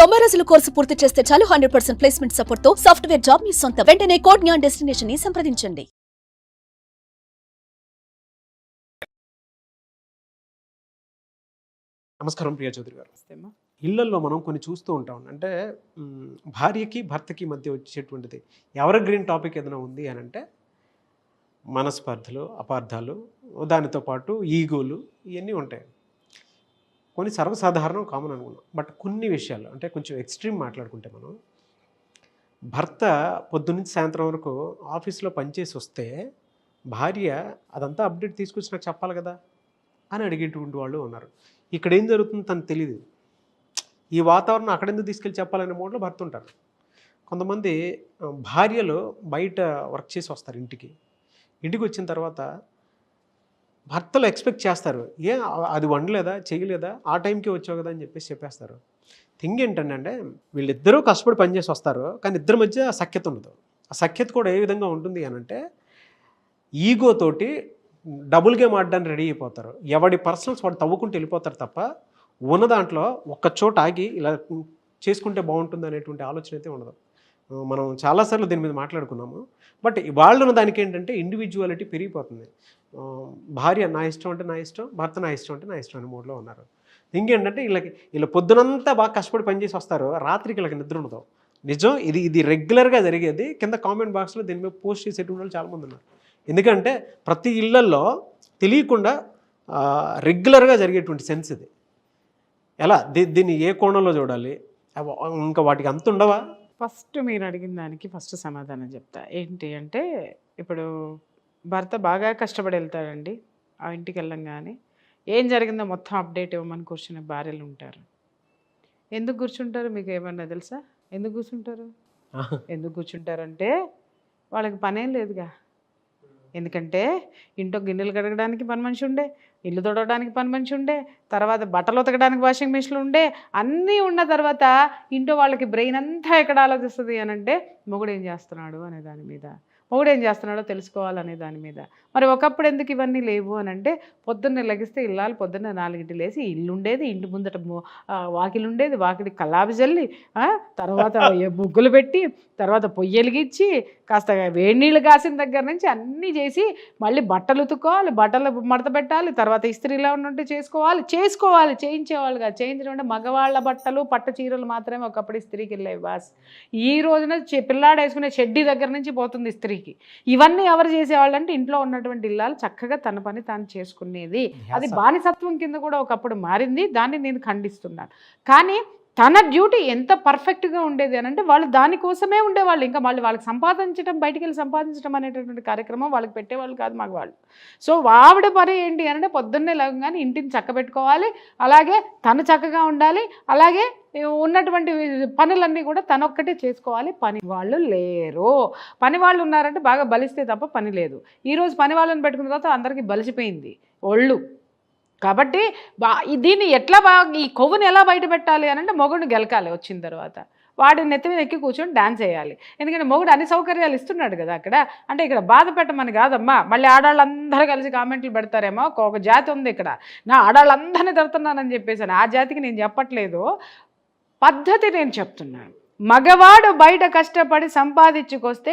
90 రోజుల కోర్సు పూర్తి చేస్తే చాలు 100% ప్లేస్మెంట్ సపోర్ట్ తో సాఫ్ట్వేర్ జాబ్ మీ సొంత. వెంటనే కోడ్ జ్ఞాన్ డెస్టినేషన్ ని సంప్రదించండి. నమస్కారం ప్రియా చౌదరి గారు. ఇళ్లల్లో మనం కొన్ని చూస్తూ ఉంటాం. అంటే భార్యకి భర్తకి మధ్య వచ్చేటువంటిది ఎవర్ గ్రీన్ టాపిక్ ఏదైనా ఉంది అని అంటే మనస్పర్ధలు, అపార్థాలు, దానితో పాటు ఈగోలు, ఇవన్నీ ఉంటాయి. కొన్ని సర్వసాధారణం, కామన్ అనుకున్నాం. బట్ కొన్ని విషయాలు అంటే కొంచెం ఎక్స్ట్రీమ్ మాట్లాడుకుంటే మనం భర్త పొద్దున్నుంచి సాయంత్రం వరకు ఆఫీస్లో పనిచేసి వస్తే భార్య అదంతా అప్డేట్ తీసుకొచ్చి నాకు చెప్పాలి కదా అని అడిగేటువంటి వాళ్ళు ఉన్నారు. ఇక్కడ ఏం జరుగుతుందో తనకు తెలియదు. ఈ వాతావరణం అక్కడెందుకు తీసుకెళ్ళి చెప్పాలనే మోడ్లో భర్త ఉంటారు. కొంతమంది భార్యలు బయట వర్క్ చేసి వస్తారు ఇంటికి వచ్చిన తర్వాత భర్తలు ఎక్స్పెక్ట్ చేస్తారు, అది వండలేదా, చేయలేదా, ఆ టైంకి వచ్చావు కదా అని చెప్పేస్తారు. థింగ్ ఏంటంటే వీళ్ళిద్దరూ కష్టపడి పనిచేసి వస్తారు, కానీ ఇద్దరి మధ్య సఖ్యత ఉండదు. ఆ సఖ్యత కూడా ఏ విధంగా ఉంటుంది అని అంటే ఈగోతోటి డబుల్ గేమ్ ఆడడానికి రెడీ అయిపోతారు. ఎవడి పర్సనల్స్ వాడు తవ్వుకుంటూ వెళ్ళిపోతారు తప్ప ఉన్న దాంట్లో ఒక్క చోట ఆగి ఇలా చేసుకుంటే బాగుంటుంది అనేటువంటి ఆలోచన అయితే ఉండదు. మనం చాలాసార్లు దీని మీద మాట్లాడుకున్నాము. బట్ వాళ్ళు ఉన్న దానికి ఏంటంటే ఇండివిజువాలిటీ పెరిగిపోతుంది. భార్య నా ఇష్టం అంటే నా ఇష్టం, భర్త నా ఇష్టం అంటే నా ఇష్టం అనే మూడ్లో ఉన్నారు. ఇంకేంటంటే వీళ్ళ పొద్దునంతా బాగా కష్టపడి పనిచేసి వస్తారు, రాత్రికి వీళ్ళకి నిద్ర ఉండదు. నిజం, ఇది రెగ్యులర్గా జరిగేది. కింద కామెంట్ బాక్స్లో దీని మీద పోస్ట్ చేసేటువంటి వాళ్ళు చాలామంది ఉన్నారు. ఎందుకంటే ప్రతి ఇళ్లల్లో తెలియకుండా రెగ్యులర్గా జరిగేటువంటి సెన్స్ ఇది. ఎలా దీన్ని ఏ కోణంలో చూడాలి, ఇంకా వాటికి అంత ఉండవా? ఫస్ట్ మీరు అడిగిన దానికి ఫస్ట్ సమాధానం చెప్తా. ఏంటి అంటే ఇప్పుడు భర్త బాగా కష్టపడి వెళ్తాడండి, ఆ ఇంటికి వెళ్ళంగానే ఏం జరిగిందో మొత్తం అప్డేట్ ఇవ్వమని కూర్చునే భార్యలు ఉంటారు. ఎందుకు కూర్చుంటారు మీకు ఏమన్నా తెలుసా? ఎందుకు కూర్చుంటారంటే వాళ్ళకి పనేం లేదుగా. ఎందుకంటే ఇంట్లో గిన్నెలు కడగడానికి పని మనిషి ఉండే, ఇల్లు తొడవడానికి పని మనిషి ఉండే, తర్వాత బట్టలు ఉతకడానికి వాషింగ్ మెషిన్లు ఉండే, అన్నీ ఉన్న తర్వాత ఇంట్లో వాళ్ళకి బ్రెయిన్ అంతా ఎక్కడ ఆలోచిస్తుంది అని అంటే మొగుడు ఏం చేస్తున్నాడు అనే దాని మీద, మొగుడు ఏం చేస్తున్నాడో తెలుసుకోవాలనే దాని మీద. మరి ఒకప్పుడు ఎందుకు ఇవన్నీ లేవు అని అంటే పొద్దున్నే లెగిస్తే ఇల్లాలు పొద్దున్నే 4 లేసి ఇల్లు ఉండేది, ఇంటి ముందట వాకిలు ఉండేది, వాకిలి కల్లాపి చల్లి, తర్వాత ముగ్గులు పెట్టి, తర్వాత పొయ్యి వెలిగించి, కాస్త వేడి నీళ్ళు కాసిన దగ్గర నుంచి అన్నీ చేసి మళ్ళీ బట్టలు ఉతుక్కోవాలి, బట్టలు మడత పెట్టాలి, తర్వాత ఇస్త్రీలో ఉంటే చేసుకోవాలి చేయించేవాళ్ళు కాదు. చేయించడం అంటే మగవాళ్ళ బట్టలు పట్టు చీరలు మాత్రమే ఒకప్పుడు ఇస్త్రీకి వెళ్ళేవి బాస్. ఈ రోజున పిల్లాడు వేసుకునే షెడ్డీ దగ్గర నుంచి పోతుంది ఇస్త్రీకి. ఇవన్నీ ఎవరు చేసేవాళ్ళు అంటే ఇంట్లో ఉన్నటువంటి ఇల్లాలు చక్కగా తన పని తాను చేసుకునేది. అది బానిసత్వం కింద కూడా ఒకప్పుడు మారింది. దాన్ని నేను ఖండిస్తున్నాను. కానీ తన డ్యూటీ ఎంత పర్ఫెక్ట్గా ఉండేది అని అంటే వాళ్ళు దానికోసమే ఉండేవాళ్ళు. ఇంకా మళ్ళీ వాళ్ళకి సంపాదించడం, బయటికి వెళ్ళి సంపాదించడం అనేటటువంటి కార్యక్రమం వాళ్ళకి పెట్టేవాళ్ళు కాదు మగవాళ్ళు. సో ఆవిడ పని ఏంటి అని అంటే పొద్దున్నే లేవగానే ఇంటిని చక్కబెట్టుకోవాలి, అలాగే తను చక్కగా ఉండాలి, అలాగే ఉన్నటువంటి పనులన్నీ కూడా తనొక్కటే చేసుకోవాలి. పని వాళ్ళు లేరు. పని వాళ్ళు ఉన్నారంటే బాగా బలిస్తే తప్ప పని లేదు. ఈరోజు పని వాళ్ళని పెట్టుకున్న తర్వాత అందరికీ బలిసిపోయింది ఒళ్ళు. కాబట్టి దీన్ని ఎట్లా ఈ కొవ్వుని ఎలా బయట పెట్టాలి అని అంటే మొగుడిని గెలకాలి. వచ్చిన తర్వాత వాడి నెత్తి మీద ఎక్కి కూర్చొని డాన్స్ చేయాలి. ఎందుకంటే మొగుడు అన్ని సౌకర్యాలు ఇస్తున్నాడు కదా అక్కడ. అంటే ఇక్కడ బాధ పెట్టమని కాదమ్మా. మళ్ళీ ఆడాళ్ళందరూ కలిసి కామెంట్లు పెడతారేమో, ఒక జాతి ఉంది ఇక్కడ, నా ఆడాళ్ళందరినీ తిడుతున్నానని చెప్పేసాను. ఆ జాతికి నేను చెప్పట్లేదు, పద్ధతి నేను చెప్తున్నాను. మగవాడు బయట కష్టపడి సంపాదించుకొస్తే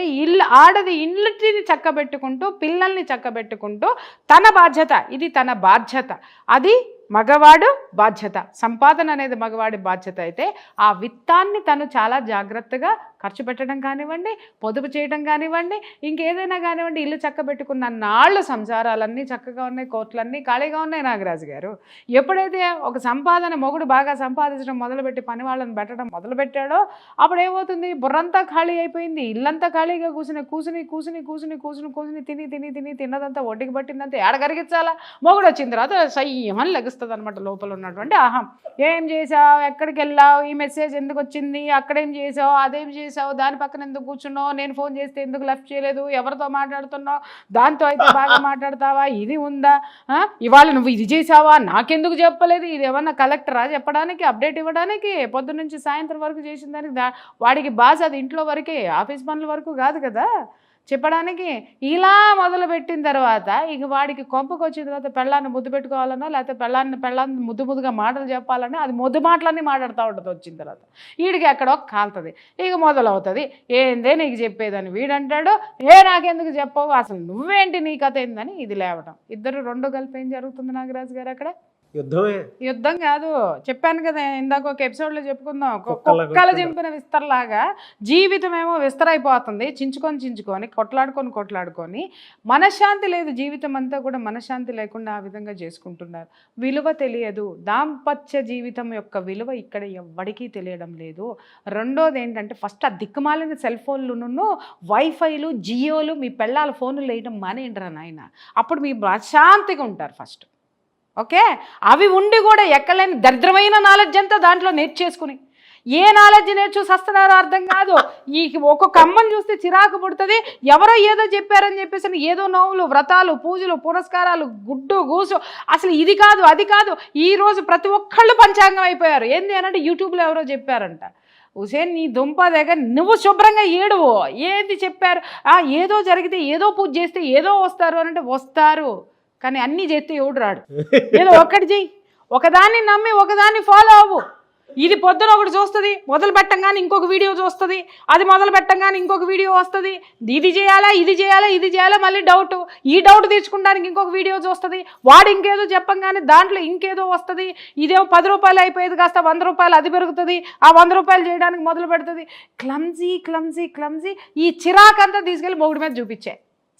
ఆడది ఇల్లుని చక్కబెట్టుకుంటూ, పిల్లల్ని చక్కబెట్టుకుంటూ తన బాధ్యత, ఇది తన బాధ్యత, అది మగవాడు బాధ్యత. సంపాదన అనేది మగవాడి బాధ్యత అయితే ఆ విత్తాన్ని తను చాలా జాగ్రత్తగా ఖర్చు పెట్టడం కానివ్వండి, పొదుపు చేయడం కానివ్వండి, ఇంకేదైనా కానివ్వండి, ఇల్లు చక్కబెట్టుకున్న నాళ్ళు సంసారాలన్నీ చక్కగా ఉన్నాయి, కోట్లన్నీ ఖాళీగా ఉన్నాయి. నాగరాజు గారు ఎప్పుడైతే ఒక సంపాదన మొగుడు బాగా సంపాదించడం మొదలుపెట్టి పని వాళ్ళని పెట్టడం మొదలుపెట్టాడో అప్పుడు ఏమవుతుంది, బుర్రంతా ఖాళీ అయిపోయింది, ఇల్లంతా ఖాళీగా కూసుని తిన్నదంతా ఒడ్డుకి పట్టిందంతా ఏడ కరిగించాలా. మొగుడు వచ్చిన తర్వాత సయ్యమని లెగుస్తుంది అనమాట లోపల ఉన్నటువంటి అహం. ఏం చేసావు, ఎక్కడికి వెళ్ళావు, ఈ మెసేజ్ ఎందుకు వచ్చింది, అక్కడేం చేసావు, అదేం చేసావు, దాని పక్కన ఎందుకు కూర్చున్నావు, నేను ఫోన్ చేస్తే ఎందుకు లిఫ్ట్ చేయలేదు, ఎవరితో మాట్లాడుతున్నావు, దాంతో అయితే బాగా మాట్లాడతావా, ఇది ఉందా, ఇవాళ నువ్వు ఇది చేసావా, నాకెందుకు చెప్పలేదు, ఇది ఏమన్నా కలెక్టరా చెప్పడానికి, అప్డేట్ ఇవ్వడానికి, పొద్దున్న నుంచి సాయంత్రం వరకు చేసిన దానికి వాడికి బాస్ అది ఇంట్లో వరకే, ఆఫీస్ పనుల వరకు కాదు కదా. చెప్పడానికి ఇలా మొదలుపెట్టిన తర్వాత ఇక వాడికి కొంపకు వచ్చిన తర్వాత పెళ్ళాన్ని ముద్దు పెట్టుకోవాలన్నా లేకపోతే పెళ్ళాన్ని ముద్దుగా మాటలు చెప్పాలన్నా అది ముద్దు మాటలన్నీ మాట్లాడుతూ ఉంటుంది. వచ్చిన తర్వాత వీడికి ఎక్కడో కాలుతుంది, ఇక మొదలవుతుంది. ఏందే నీకు చెప్పేదని వీడంటాడు, నాకెందుకు చెప్పవు, అసలు నువ్వేంటి నీ కథ ఏందని ఇది లేవటం. ఇద్దరు రెండు కలిపి ఏం జరుగుతుంది నాగరాజు గారు అక్కడ? యుద్ధం కాదు, చెప్పాను కదా ఇందాక ఒక ఎపిసోడ్లో చెప్పుకుందాం. కుక్కలు చింపిన విస్తరలాగా జీవితం ఏమో విస్తరైపోతుంది. చించుకొని కొట్లాడుకొని మనశ్శాంతి లేదు. జీవితం అంతా కూడా మనశ్శాంతి లేకుండా ఆ విధంగా చేసుకుంటున్నారు. విలువ తెలియదు. దాంపత్య జీవితం యొక్క విలువ ఇక్కడ ఎవ్వడికీ తెలియడం లేదు. రెండోది ఏంటంటే ఫస్ట్ ఆ దిక్కుమాలిన సెల్ ఫోన్లు వైఫైలు జియోలు మీ పెళ్ళాల ఫోన్లు వేయడం మానేయండిరా నాయన, అప్పుడు మీ ప్రశాంతిగా ఉంటారు ఫస్ట్. ఓకే, అవి ఉండి కూడా ఎక్కలేని దరిద్రమైన నాలెడ్జ్ అంతా దాంట్లో నేర్చేసుకుని ఏ నాలెడ్జ్ నేర్చు సస్తున్నారో అర్థం కాదు. ఈ ఒక్కొక్క అమ్మని చూస్తే చిరాకు పుడుతుంది. ఎవరో ఏదో చెప్పారని చెప్పేసి ఏదో నోవులు వ్రతాలు పూజలు పురస్కారాలు గుడ్డు గూసు, అసలు ఇది కాదు అది కాదు. ఈరోజు ప్రతి ఒక్కళ్ళు పంచాంగం అయిపోయారు. ఏంది అనంటే యూట్యూబ్లో ఎవరో చెప్పారంట. హుసేన్ నీ దుంప దగ్గర నువ్వు శుభ్రంగా ఏడువు, ఏది చెప్పారు, ఏదో జరిగితే ఏదో పూజ చేస్తే ఏదో వస్తారు అనంటే వస్తారు, కానీ అన్నీ చేస్తే ఎవడు రాడు. ఏదో ఒక్కటి చెయ్యి, ఒకదాన్ని నమ్మి ఒకదాన్ని ఫాలో అవ్వు. ఇది పొద్దున ఒకటి చూస్తుంది, మొదలు పెట్టంగానే ఇంకొక వీడియో చూస్తుంది, అది మొదలు పెట్టంగానే ఇంకొక వీడియో వస్తుంది. ఇది చేయాలా మళ్ళీ డౌట్, ఈ డౌట్ తీర్చుకోవడానికి ఇంకొక వీడియో చూస్తుంది. వాడు ఇంకేదో చెప్పంగానే దాంట్లో ఇంకేదో వస్తుంది. ఇదేమో 10 రూపాయలు అయిపోయేది కాస్త 100 రూపాయలు అది పెరుగుతుంది. ఆ 100 రూపాయలు చేయడానికి మొదలు పెడుతుంది. క్లమ్జీ ఈ చిరాకంతా తీసుకెళ్ళి మొగుడి మీద చూపించే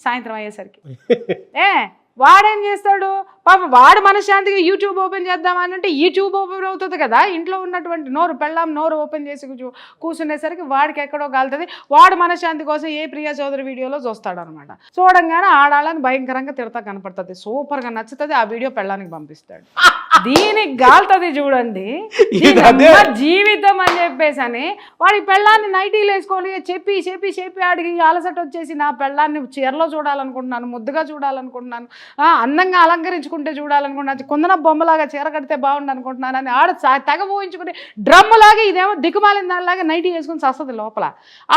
సాయంత్రం అయ్యేసరికి. వాడేం చేస్తాడు పాప, వాడు మనశ్శాంతిగా యూట్యూబ్ ఓపెన్ చేద్దామని అంటే యూట్యూబ్ ఓపెన్ అవుతుంది కదా. ఇంట్లో ఉన్నటువంటి నోరు ఓపెన్ చేసి కూర్చునేసరికి వాడికి ఎక్కడో కాలుతుంది. వాడు మనశ్శాంతి కోసం ఏ ప్రియా చౌదరి వీడియోలో చూస్తాడు అనమాట. చూడంగానే ఆడాలని భయంకరంగా తిడతా కనపడుతుంది, సూపర్గా నచ్చుతుంది. ఆ వీడియో పెళ్ళానికి పంపిస్తాడు. దీనికి గాలుతుంది చూడండి జీవితం అని చెప్పేసి అని వాడి పెళ్ళాన్ని నైటీలు వేసుకొని చెప్పి ఆడికి అలసట వచ్చేసి నా పెళ్ళాన్ని చీరలో చూడాలనుకుంటున్నాను, ముద్దుగా చూడాలనుకుంటున్నాను, అందంగా అలంకరించుకుంటే చూడాలనుకుంటున్నాను, కుందన బొమ్మలాగా చీర కడితే బాగుండు అనుకుంటున్నాను అని ఆడ తెగ ఊహించుకుని డ్రమ్ములాగా ఇదేమో దిక్కుమాలిన దానిలాగా నైటీ వేసుకుని చస్తుంది లోపల.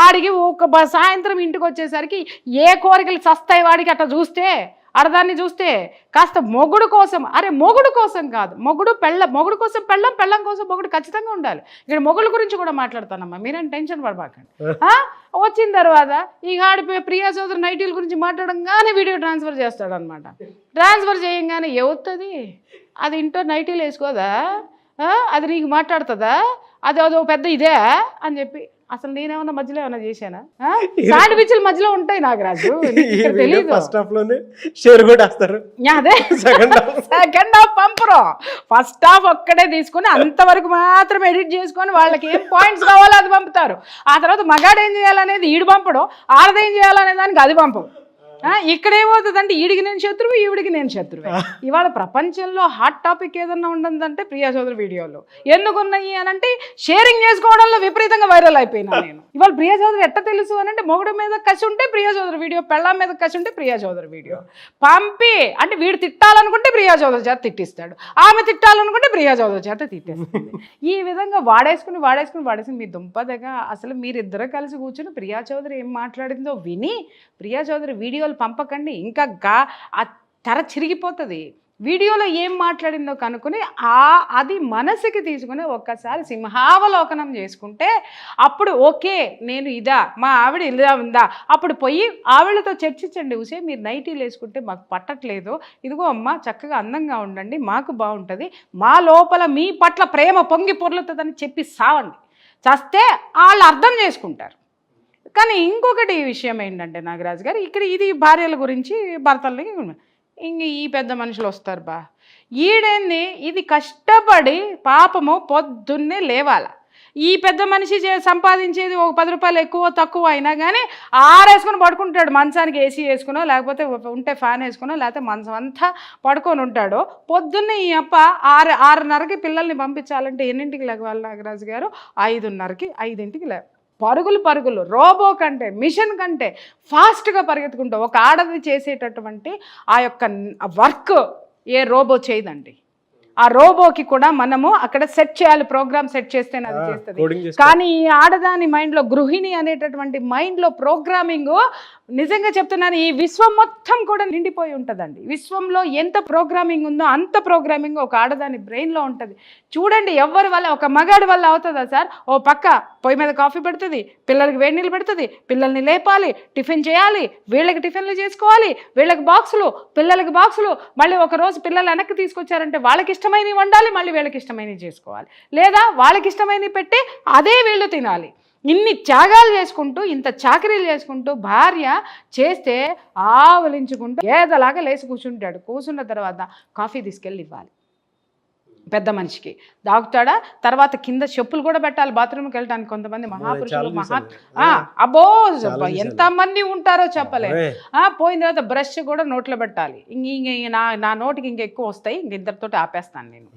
ఆడికి ఒక సాయంత్రం ఇంటికి వచ్చేసరికి ఏ కోరికలు చస్తాయి వాడికి. అట్లా చూస్తే ఆడదాన్ని చూస్తే కాస్త మొగుడు కోసం, మొగుడు కోసం కాదు, మొగుడు కోసం పెళ్ళం కోసం మొగుడు ఖచ్చితంగా ఉండాలి. ఇక్కడ మొగుడు గురించి కూడా మాట్లాడతానమ్మా, మీరేం టెన్షన్ పడబాకండి. వచ్చిన తర్వాత ఈ ఆడిపోయి ప్రియా చౌదరి నైటీల గురించి మాట్లాడంగానే వీడియో ట్రాన్స్ఫర్ చేస్తాడు అనమాట. ట్రాన్స్ఫర్ చేయంగానే అవుతుంది అది ఇంట్లో నైటీలు వేసుకోదా, అది నీకు మాట్లాడుతుందా, అదో పెద్ద ఇదే అని చెప్పి. అసలు నేనేమన్నా మధ్యలో ఏమన్నా చేశానా? శాండ్విచ్ల మధ్యలో ఉంటాయి నాగరాజు, తెలియదు. అదే సెకండ్ హాఫ్ పంపరు, ఫస్ట్ హాఫ్ ఒక్కడే తీసుకుని అంతవరకు మాత్రం ఎడిట్ చేసుకొని వాళ్ళకి ఏం పాయింట్స్ కావాలో అది పంపుతారు. ఆ తర్వాత మగాడు ఏం చేయాలనేది ఈడు పంపడం, ఆడదేం చేయాలనే దానికి అది పంపం. ఇక్కడ ఏమవుతుందంటే ఈడికి నేను శత్రువు, ఈవిడికి నేను శత్రువే. ఇవాళ ప్రపంచంలో హాట్ టాపిక్ ఏదన్నా ఉండదంటే ప్రియా చౌదరి వీడియోలు ఎందుకున్నాయి అని అంటే షేరింగ్ చేసుకోవడంలో విపరీతంగా వైరల్ అయిపోయినా నేను. ఇవాళ ప్రియా చౌదరి ఎట్ట తెలుసు అని అంటే మొగుడు మీద కసి ఉంటే ప్రియా చౌదరి వీడియో, పెళ్ళాం మీద కసి ఉంటే ప్రియా చౌదరి వీడియో పంపి, అంటే వీడు తిట్టాలనుకుంటే ప్రియా చౌదరి చేత తిట్టిస్తాడు, ఆమె తిట్టాలనుకుంటే ప్రియా చౌదరి చేత తిట్టేస్తుంది. ఈ విధంగా వాడేసుకుని మీ దుంపదగా అసలు మీరిద్దరు కలిసి కూర్చుని ప్రియా చౌదరి ఏం మాట్లాడిందో విని ప్రియా చౌదరి వీడియోలు పంపకండి. ఇంకా ఆ తెర చిరిగిపోతుంది. వీడియోలో ఏం మాట్లాడిందో కనుక్కొని అది మనసుకి తీసుకుని ఒక్కసారి సింహావలోకనం చేసుకుంటే అప్పుడు ఓకే నేను ఇదా, మా ఆవిడ ఇలా ఉందా, అప్పుడు పోయి ఆవిడతో చర్చించండి. ఊసే మీరు నైటీలు వేసుకుంటే మాకు పట్టట్లేదు, ఇదిగో అమ్మ చక్కగా అందంగా ఉండండి, మాకు బాగుంటుంది, మా లోపల మీ పట్ల ప్రేమ పొంగి పొర్లుతుందని చెప్పి సావండి. చేస్తే వాళ్ళు అర్థం చేసుకుంటారు. కానీ ఇంకొకటి విషయం ఏంటంటే నాగరాజు గారు, ఇక్కడ ఇది భార్యల గురించి భర్తలకి ఇంక ఈ పెద్ద మనుషులు వస్తారు బా, ఈడేంది ఇది కష్టపడి పాపము పొద్దున్నే లేవాల. ఈ పెద్ద మనిషి సంపాదించేది ఒక 10 రూపాయలు ఎక్కువ తక్కువ అయినా కానీ ఆరేసుకొని పడుకుంటాడు, మంచానికి ఏసీ వేసుకునో లేకపోతే ఉంటే ఫ్యాన్ వేసుకునో లేకపోతే మంచం అంతా పడుకొని ఉంటాడు. పొద్దున్నే ఈ అప్ప 6:30కి పిల్లల్ని పంపించాలంటే ఎన్నింటికి లేవాలి నాగరాజు గారు? 5:30కి 5ంటికి లేవు. పరుగులు రోబో కంటే మిషన్ కంటే ఫాస్ట్గా పరిగెత్తుకుంటూ ఒక ఆడది చేసేటటువంటి ఆ యొక్క వర్క్ ఏ రోబో చేయదండి. ఆ రోబోకి కూడా మనము అక్కడ సెట్ చేయాలి, ప్రోగ్రామ్ సెట్ చేస్తేనే అది చేస్తుంది. coding చేస్తే. కానీ ఈ ఆడదాని మైండ్లో, గృహిణి అనేటటువంటి మైండ్లో ప్రోగ్రామింగ్ నిజంగా చెప్తున్నాను, ఈ విశ్వం మొత్తం కూడా నిండిపోయి ఉంటుందండి. విశ్వంలో ఎంత ప్రోగ్రామింగ్ ఉందో అంత ప్రోగ్రామింగ్ ఒక ఆడదాని బ్రెయిన్లో ఉంటుంది. చూడండి, ఎవరి వల్ల, ఒక మగాడి వల్ల అవుతుందా సార్? ఓ పక్క పొయ్యి మీద కాఫీ పెడుతుంది, పిల్లలకి వేడి నీళ్ళు పెడుతుంది, పిల్లల్ని లేపాలి, టిఫిన్ చేయాలి, వీళ్ళకి టిఫిన్లు చేసుకోవాలి, వీళ్ళకి బాక్సులు, పిల్లలకి బాక్సులు, మళ్ళీ ఒక రోజు పిల్లలు వెనక్కి తీసుకొచ్చారంటే వాళ్ళకి ఇష్టమైనవి వండాలి, మళ్ళీ వీళ్ళకి ఇష్టమైనవి చేసుకోవాలి, లేదా వాళ్ళకి ఇష్టమైనవి పెట్టి అదే వీళ్ళు తినాలి. ఇన్ని త్యాగాలు చేసుకుంటూ, ఇంత చాకరీలు చేసుకుంటూ భార్య చేస్తే ఆవలించుకుంటూ గేదలాగా లేచి కూర్చుంటాడు. కూర్చున్న తర్వాత కాఫీ తీసుకెళ్ళి ఇవ్వాలి పెద్ద మనిషికి, దాగుతాడా, తర్వాత కింద చెప్పులు కూడా పెట్టాలి బాత్రూమ్కి వెళ్ళడానికి. కొంతమంది మహాపురుషులు అబ్బో ఎంతమంది ఉంటారో చెప్పలేదు. పోయిన తర్వాత బ్రష్ కూడా నోట్లో పెట్టాలి. నా నోటికి ఇంకెక్కువ వస్తాయి, ఇంక ఇద్దరితో ఆపేస్తాను నేను.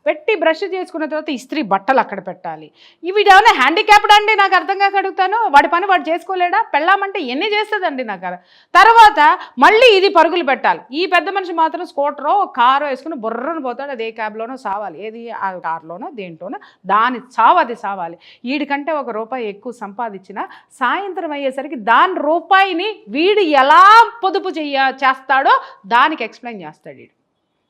పెట్టి బ్రష్ చేసుకున్న తర్వాత ఇస్త్రీ బట్టలు అక్కడ పెట్టాలి. వీడేమైనా హ్యాండిక్యాప్డ్ అండి? నాకు అర్థం కాక అడుగుతాను. వాడి పని వాడు చేసుకోలేడా? పెళ్ళామంటే ఎన్ని చేస్తుందండి నాకు. తర్వాత మళ్ళీ ఇది పరుగులు పెట్టాలి. ఈ పెద్ద మనిషి మాత్రం స్కూటరో కారో వేసుకుని బుర్రను పోతాడు, అదే క్యాబ్లో సావాలి, ఏది ఆ కార్లోనో దేంట్లోనో దాని అది సావాలి. వీడికంటే ₹1 ఎక్కువ సంపాదించిన సాయంత్రం అయ్యేసరికి దాని రూపాయిని వీడు ఎలా పొదుపు చేస్తాడో దానికి ఎక్స్ప్లెయిన్ చేస్తాడు.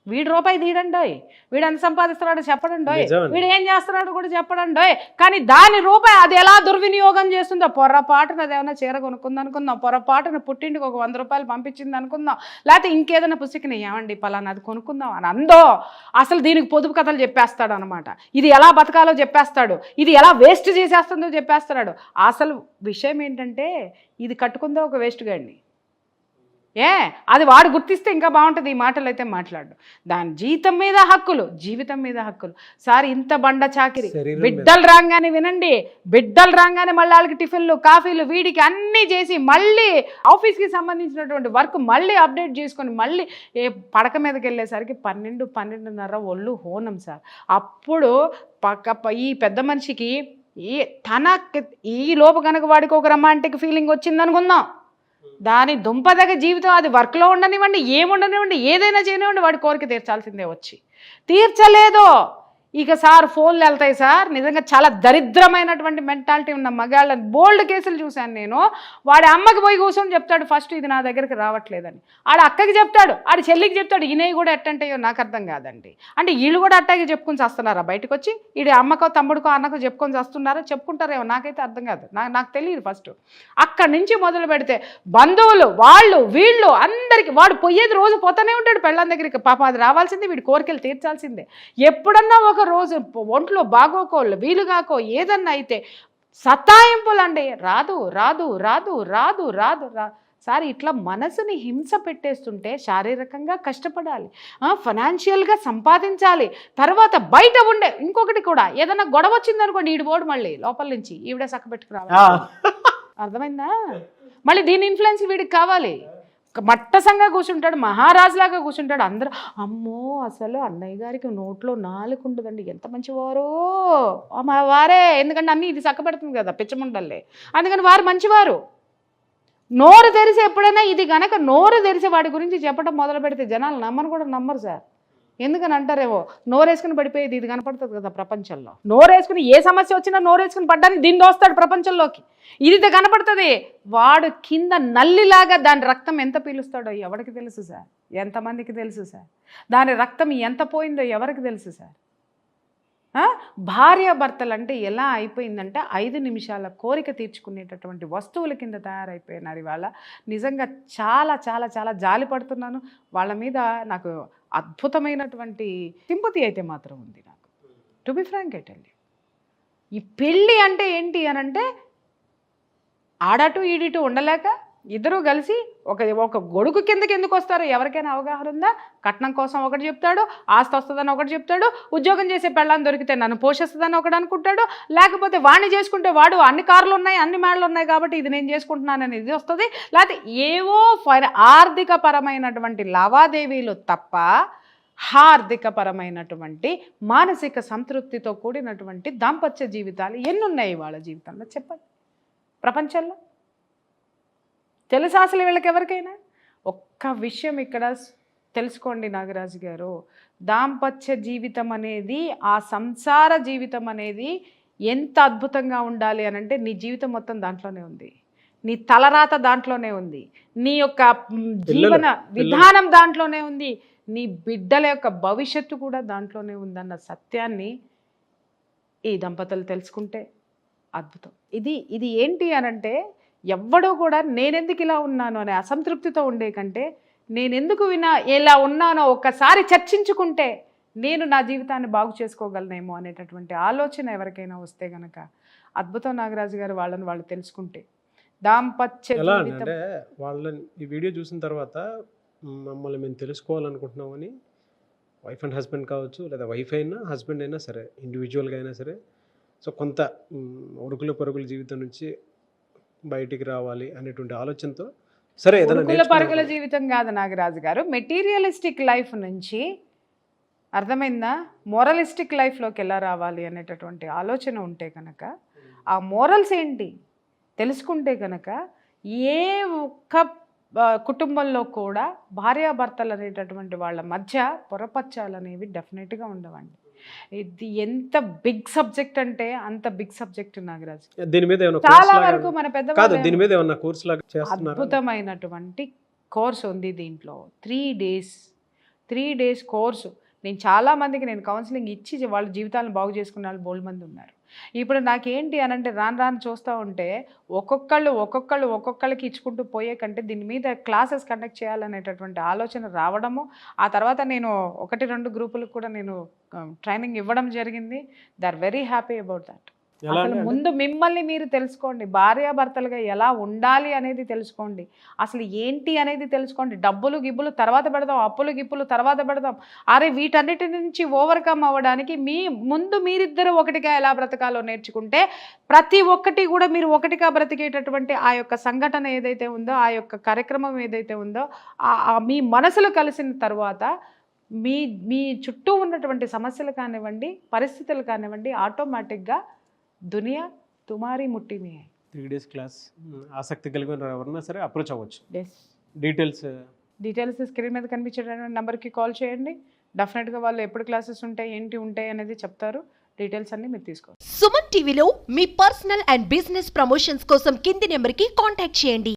వీడు రూపాయి తీయడండోయ్, వీడు ఎంత సంపాదిస్తున్నాడో చెప్పడండోయ్, వీడు ఏం చేస్తున్నాడో కూడా చెప్పడండోయ్. కానీ దాని రూపాయి అది ఎలా దుర్వినియోగం చేస్తుందో, పొరపాటున అదేమన్నా చీర కొనుక్కుంది అనుకుందాం, పొరపాటున పుట్టింటికి ఒక ₹100 పంపించింది అనుకుందాం, లేకపోతే ఇంకేదైనా పుస్తకం ఏమండి పలానా అది కొనుక్కుందాం అని అందో, అసలు దీనికి పొదుపు కథలు చెప్పేస్తాడు అనమాట. ఇది ఎలా బతకాలో చెప్పేస్తాడు, ఇది ఎలా వేస్ట్ చేసేస్తుందో చెప్పేస్తాడు. అసలు విషయం ఏంటంటే ఇది కట్టుకుందో ఒక వేస్ట్ గాడిని. అది వాడు గుర్తిస్తే ఇంకా బాగుంటుంది. ఈ మాటలు అయితే మాట్లాడు. దాని జీతం మీద హక్కులు, జీవితం మీద హక్కులు. సార్ ఇంత బండ చాకిరి, బిడ్డలు రాగానే వినండి, బిడ్డలు రాగానే మళ్ళీ వాళ్ళకి టిఫిన్లు, కాఫీలు, వీడికి అన్నీ చేసి మళ్ళీ ఆఫీస్కి సంబంధించినటువంటి వర్క్ మళ్ళీ అప్డేట్ చేసుకొని మళ్ళీ పడక మీదకి వెళ్ళేసరికి 12-12:30 ఒళ్ళు హోనం సార్. అప్పుడు ఈ పెద్ద మనిషికి ఈ లోపు కనుక వాడికి ఒక రొమాంటిక్ ఫీలింగ్ వచ్చింది అనుకుందాం, దాని దుంపదగ జీవితం అది వర్క్లో ఉండనివ్వండి, ఏముండనివ్వండి, ఏదైనా చేయనివ్వండి, వాడి కోరిక తీర్చాల్సిందే. వచ్చి తీర్చలేదో ఇక సార్ ఫోన్లు వెళ్తాయి సార్. నిజంగా చాలా దరిద్రమైనటువంటి మెంటాలిటీ ఉన్న మగాళ్ళ బోల్డ్ కేసులు చూశాను నేను. వాడి అమ్మకి పోయి కూర్చొని చెప్తాడు ఫస్ట్, ఇది నా దగ్గరికి రావట్లేదని. ఆడ అక్కకి చెప్తాడు, ఆడ చెల్లికి చెప్తాడు. ఈయనవి కూడా ఎట్టంటాయో నాకు అర్థం కాదండి. అంటే వీళ్ళు కూడా అట్టాగే చెప్పుకొని వస్తున్నారా బయటకు వచ్చి? ఈడు అమ్మకో తమ్ముడికో అన్నకో చెప్పుకొని వస్తున్నారా? చెప్పుకుంటారేమో, నాకైతే అర్థం కాదు, నాకు తెలియదు. ఫస్ట్ అక్కడి నుంచి మొదలు పెడితే బంధువులు, వాళ్ళు వీళ్ళు అందరికీ వాడు పోయేది రోజు పోతానే ఉంటాడు పెళ్ళాం దగ్గరికి. పాప అది రావాల్సిందే, వీడి కోరికలు తీర్చాల్సిందే. ఎప్పుడన్నా ఒక రోజు ఒంట్లో బాగోకో వీలుగాకో ఏదన్నా అయితే సతాయింపులండి, రాదు రాదు రాదు రాదు రాదు రా సార్. ఇట్లా మనసుని హింస పెట్టేస్తుంటే శారీరకంగా కష్టపడాలి, ఫైనాన్షియల్గా సంపాదించాలి, తర్వాత బయట ఉండే ఇంకొకటి కూడా ఏదన్నా గొడవ వచ్చిందనుకోండి, ఈడు పోడు మళ్ళీ లోపల నుంచి ఈవిడే చక్క పెట్టుకురావాలి. అర్థమైందా? మళ్ళీ దీని ఇన్ఫ్లుయెన్స్ వీడికి కావాలి. మట్టసంగా కూర్చుంటాడు, మహారాజులాగా కూర్చుంటాడు. అందరూ అమ్మో అసలు అన్నయ్య గారికి నోట్లో 4 ఉంటుందండి, ఎంత మంచివారో మా వారే. ఎందుకంటే అన్నీ ఇది చక్కబెడుతుంది కదా పిచ్చముండల్లే, అందుకని వారు మంచివారు. నోరు తెరిసి ఎప్పుడైనా ఇది గనక నోరు తెరిసి వాడి గురించి చెప్పడం మొదలు పెడితే జనాలు నమ్మరు సార్. ఎందుకని అంటారేమో, నోరేసుకుని పడిపోయేది ఇది కనపడుతుంది కదా ప్రపంచంలో. నోరేసుకుని ఏ సమస్య వచ్చినా నోరేసుకుని పడ్డానికి దీన్ని దోస్తాడు ప్రపంచంలోకి, ఇది కనపడుతుంది. వాడు కింద నల్లిలాగా దాని రక్తం ఎంత పీలుస్తాడో ఎవరికి తెలుసు సార్? ఎంతమందికి తెలుసు సార్? దాని రక్తం ఎంత పోయిందో ఎవరికి తెలుసు సార్? భార్యాభర్తలు అంటే ఎలా అయిపోయిందంటే 5 నిమిషాల కోరిక తీర్చుకునేటటువంటి వస్తువుల కింద తయారైపోయినారు ఇవాళ. నిజంగా చాలా చాలా చాలా జాలి పడుతున్నాను వాళ్ళ మీద. నాకు అద్భుతమైనటువంటి సింపతి అయితే మాత్రం ఉంది నాకు, to be frank I tell you. ఈ పెళ్ళి అంటే ఏంటి అని అంటే ఆడటు ఈడిటు ఉండలేక ఇద్దరూ కలిసి ఒక గొడుగు కిందకి ఎందుకు వస్తారు? ఎవరికైనా అవగాహన ఉందా? కట్నం కోసం ఒకటి చెప్తాడు, ఆస్తి వస్తుందని ఒకటి చెప్తాడు, ఉద్యోగం చేసే పెళ్ళాన్ని దొరికితే నన్ను పోషిస్తుందని ఒకటి అనుకుంటాడు, లేకపోతే వాడిని చేసుకుంటే వాడు అన్ని కార్లు ఉన్నాయి అన్ని మేడలు ఉన్నాయి కాబట్టి ఇది నేను చేసుకుంటున్నానని ఇది వస్తుంది, లేకపోతే ఏవో ఆర్థికపరమైనటువంటి లావాదేవీలు తప్ప హార్దికపరమైనటువంటి మానసిక సంతృప్తితో కూడినటువంటి దాంపత్య జీవితాలు ఎన్నున్నాయి వాళ్ళ జీవితంలో చెప్పండి ప్రపంచంలో? తెలుసా అసలు వీళ్ళకి ఎవరికైనా? ఒక్క విషయం ఇక్కడ తెలుసుకోండి నాగరాజు గారు, దాంపత్య జీవితం అనేది, ఆ సంసార జీవితం అనేది ఎంత అద్భుతంగా ఉండాలి అని అంటే నీ జీవితం మొత్తం దాంట్లోనే ఉంది, నీ తలరాత దాంట్లోనే ఉంది, నీ యొక్క జీవన విధానం దాంట్లోనే ఉంది, నీ బిడ్డల యొక్క భవిష్యత్తు కూడా దాంట్లోనే ఉందన్న సత్యాన్ని ఈ దంపతులు తెలుసుకుంటే అద్భుతం. ఇది ఏంటి అనంటే ఎవ్వడో కూడా నేనెందుకు ఇలా ఉన్నాను అనే అసంతృప్తితో ఉండే కంటే నేనెందుకు ఇలా ఉన్నానో ఒక్కసారి చర్చించుకుంటే నేను నా జీవితాన్ని బాగు చేసుకోగలనేమో అనేటటువంటి ఆలోచన ఎవరికైనా వస్తే గనక అద్భుతం నాగరాజు గారు వాళ్ళని వాళ్ళు తెలుసుకుంటే దాంపత్య ఎలా జీవితం. అంటే వాళ్ళని ఈ వీడియో చూసిన తర్వాత మమ్మల్ని మేము తెలుసుకోవాలనుకుంటున్నామని వైఫ్ అండ్ హస్బెండ్ కావచ్చు, లేదా వైఫ్ అయినా హస్బెండ్ అయినా సరే, ఇండివిజువల్గా అయినా సరే, సో కొంత ఉరుకుల పరుగుల జీవితం నుంచి బయటికి రావాలి అనేటువంటి ఆలోచనతో సరే ఉరుకుల పరుగుల జీవితం కాదు నాగరాజు గారు, మెటీరియలిస్టిక్ లైఫ్ నుంచి అర్థమైందా మోరలిస్టిక్ లైఫ్లోకి ఎలా రావాలి అనేటటువంటి ఆలోచన ఉంటే కనుక, ఆ మోరల్స్ ఏంటి తెలుసుకుంటే కనుక ఏ ఒక్క కుటుంబంలో కూడా భార్యాభర్తలు అనేటటువంటి వాళ్ళ మధ్య పొరపచ్చాలు అనేవి డెఫినెట్గా ఉండవండి. ఇది ఎంత బిగ్ సబ్జెక్ట్ అంటే అంత బిగ్ సబ్జెక్ట్ నాగరాజు. దీని మీద చాలా వరకు మన పెద్ద దీని మీద ఏమన్నా కోర్స్ లాగా చేస్తున్నారు? అద్భుతమైనటువంటి కోర్స్ ఉంది దీంట్లో. 3 డేస్ కోర్సు. నేను చాలా మందికి నేను కౌన్సిలింగ్ ఇచ్చి వాళ్ళ జీవితాలను బాగు చేసుకున్న వాళ్ళు బోల్డ్ మంది ఉన్నారు. ఇప్పుడు నాకేంటి అని అంటే రాను చూస్తూ ఉంటే ఒక్కొక్కళ్ళకి ఇచ్చుకుంటూ పోయే కంటే దీని మీద క్లాసెస్ కండక్ట్ చేయాలనేటటువంటి ఆలోచన రావడము, ఆ తర్వాత నేను 1-2 గ్రూపులకు కూడా నేను ట్రైనింగ్ ఇవ్వడం జరిగింది. They are very happy about that. అసలు ముందు మిమ్మల్ని మీరు తెలుసుకోండి, భార్యాభర్తలుగా ఎలా ఉండాలి అనేది తెలుసుకోండి, అసలు ఏంటి అనేది తెలుసుకోండి. డబ్బులు గిబ్బులు తర్వాత పెడదాం, అప్పులు గిప్పులు తర్వాత పెడదాం. అరే వీటన్నిటి నుంచి ఓవర్కమ్ అవ్వడానికి ముందు మీరిద్దరూ ఒకటిగా ఎలా బ్రతకాలో నేర్చుకుంటే ప్రతి ఒక్కటి కూడా మీరు ఒకటిగా బ్రతికేటటువంటి ఆ యొక్క సంఘటన ఏదైతే ఉందో, ఆ యొక్క కార్యక్రమం ఏదైతే ఉందో, మీ మనసులు కలిసిన తర్వాత మీ చుట్టూ ఉన్నటువంటి సమస్యలు కానివ్వండి, పరిస్థితులు కానివ్వండి, ఆటోమేటిక్గా దునియా తుమారీ ముట్టి మే. 3 డేస్ క్లాస్ ఆసక్తి కలిగిన ఎవరన్నా సరే అప్రోచ్ అవ్వచ్చు. డీటెయిల్స్ స్క్రీన్ మీద కనిపించేటటువంటి నెంబర్కి కాల్ చేయండి. డెఫినెట్గా వాళ్ళు ఎప్పుడు క్లాసెస్ ఉంటాయి అనేది చెప్తారు. డీటెయిల్స్ అన్ని మీరు తీసుకోవాలి. సుమన్ టీవీలో మీ పర్సనల్ అండ్ బిజినెస్ ప్రమోషన్స్ కోసం కింది నెంబర్కి కాంటాక్ట్ చేయండి.